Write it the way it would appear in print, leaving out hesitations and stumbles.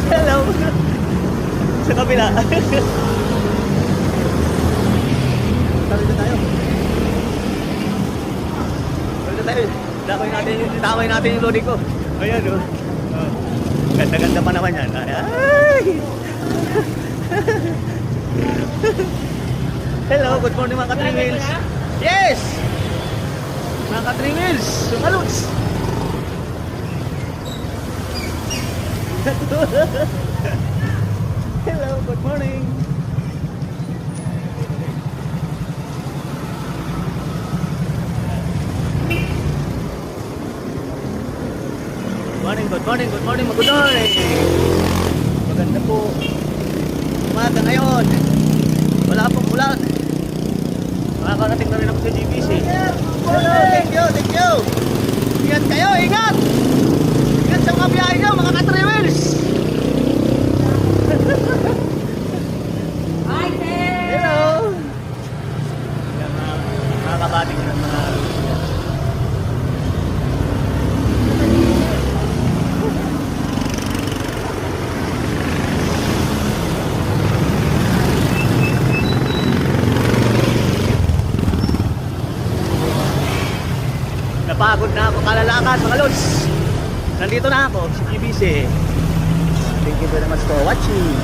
Hello. Sa kabila. Tawid na tayo. Tawid na tayo. Damay natin yung lodi ko. Ayan o. Oh. Ganda-ganda pa naman yan. Ay! Hello, good morning mga ka-3 wheels. Yes! Mga ka-3 wheels, sumaluts! Hello, good morning. Good morning, good morning, Magudoy. Maganda po umaga ngayon. Wala pong ulan. Makakarating na rin ako sa GBC. Hello, thank you. Ingat kayo, ingat! Ingat sa mga biyahe nyo, mga ka-travelers! Hi, Ted! Hello! Yan, mga kabating ng mga... Napagod na ako kalalakad mga lods. Nandito na ako sa GBC. Thank you very much for watching.